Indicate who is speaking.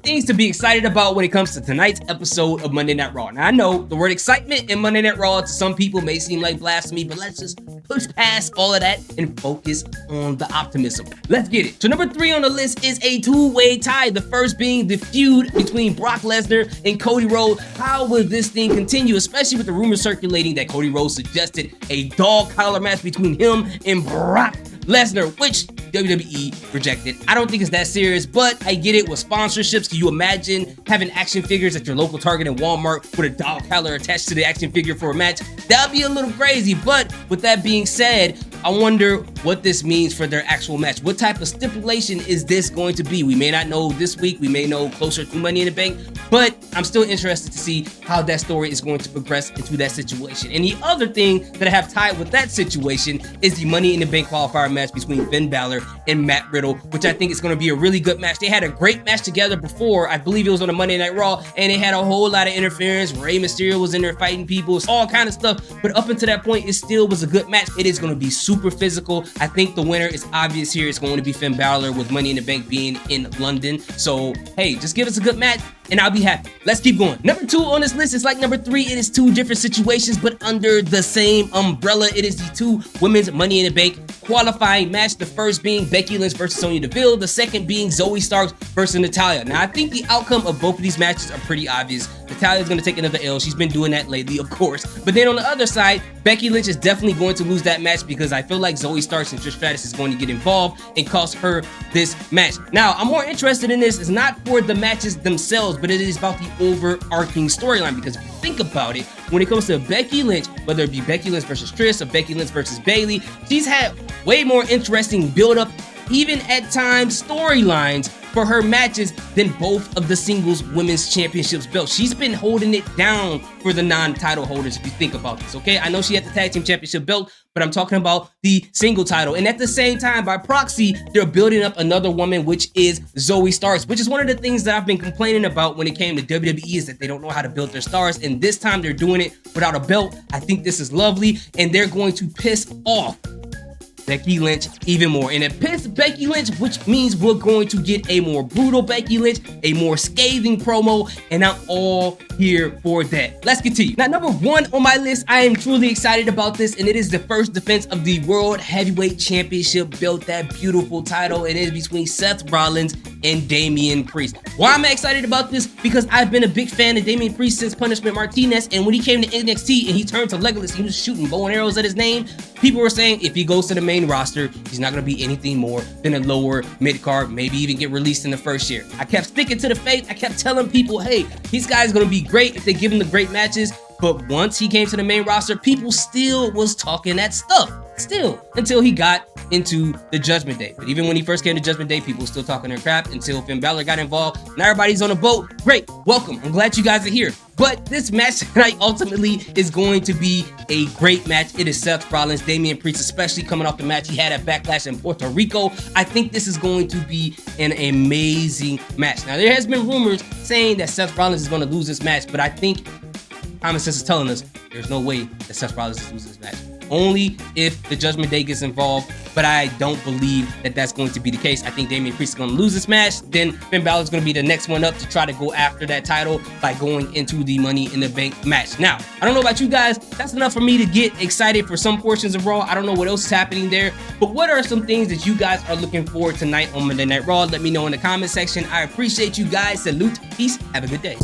Speaker 1: things to be excited about when it comes to tonight's episode of Monday Night Raw. Now, I know the word excitement in Monday Night Raw to some people may seem like blasphemy, but let's just push past all of that and focus on the optimism. Let's get it. So number 3 on the list is a two-way tie. The first being the feud between Brock Lesnar and Cody Rhodes. How will this thing continue, especially with the rumors circulating that Cody Rhodes suggested a dog collar match between him and Brock Lesnar, which WWE rejected. I don't think it's that serious, but I get it with sponsorships. Can you imagine having action figures at your local Target and Walmart with a dog collar attached to the action figure for a match? That'd be a little crazy, but with that being said, I wonder what this means for their actual match. What type of stipulation is this going to be? We may not know this week. We may know closer to Money in the Bank, but I'm still interested to see how that story is going to progress into that situation. And the other thing that I have tied with that situation is the Money in the Bank qualifier match between Finn Balor and Matt Riddle, which I think is going to be a really good match. They had a great match together before. I believe it was on a Monday Night Raw, and they had a whole lot of interference. Rey Mysterio was in there fighting people, all kind of stuff. But up until that point, it still was a good match. It is going to be super physical. I think the winner is obvious here. It's going to be Finn Balor, with Money in the Bank being in London. So, hey, just give us a good match and I'll be happy. Let's keep going. Number 2 on this list is like number 3. It is 2 different situations, but under the same umbrella. It is the 2 women's Money in the Bank qualifying match. The first being Becky Lynch versus Sonya Deville. The second being Zoe Starks versus Natalya. Now, I think the outcome of both of these matches are pretty obvious. Natalya's going to take another L. She's been doing that lately, of course. But then on the other side, Becky Lynch is definitely going to lose that match because I feel like Zoe Starks and Trish Stratus is going to get involved and cost her this match. Now, I'm more interested in this. It's not for the matches themselves, but it is about the overarching storyline, because if you think about it, when it comes to Becky Lynch, whether it be Becky Lynch versus Trish or Becky Lynch versus Bayley, she's had way more interesting build-up, even at times storylines for her matches than both of the singles women's championships belts. She's been holding it down for the non-title holders, if you think about this, okay? I know she had the tag team championship belt, but I'm talking about the single title. And at the same time, by proxy, they're building up another woman, which is Zoe Starks, which is one of the things that I've been complaining about when it came to WWE, is that they don't know how to build their stars. And this time they're doing it without a belt. I think this is lovely, and they're going to piss off Becky Lynch even more. And it pissed Becky Lynch, which means we're going to get a more brutal Becky Lynch, a more scathing promo, and I'm all here for that. Let's continue. Now, number 1 on my list, I am truly excited about this, and it is the first defense of the World Heavyweight Championship belt, that beautiful title. It is between Seth Rollins and Damian Priest. Why am I excited about this? Because I've been a big fan of Damian Priest since Punishment Martinez, and when he came to NXT and he turned to Legolas, he was shooting bow and arrows at his name. People were saying if he goes to the main roster, he's not going to be anything more than a lower mid-card, maybe even get released in the first year. I kept sticking to the faith. I kept telling people, hey, this guy's going to be great if they give him the great matches. But once he came to the main roster, people still was talking that stuff. Still, until he got into the Judgment Day. But even when he first came to Judgment Day, people were still talking their crap until Finn Balor got involved. Now everybody's on a boat. Great, welcome. I'm glad you guys are here. But this match tonight ultimately is going to be a great match. It is Seth Rollins, Damian Priest, especially coming off the match he had at Backlash in Puerto Rico. I think this is going to be an amazing match. Now, there has been rumors saying that Seth Rollins is going to lose this match, but I think common sense is telling us there's no way that Seth Rollins is losing this match. Only if the Judgment Day gets involved, but I don't believe that that's going to be the case. I think Damian Priest is going to lose this match. Then Finn Balor is going to be the next one up to try to go after that title by going into the Money in the Bank match. Now, I don't know about you guys. That's enough for me to get excited for some portions of Raw. I don't know what else is happening there, but what are some things that you guys are looking for tonight on Monday Night Raw? Let me know in the comment section. I appreciate you guys. Salute. Peace. Have a good day.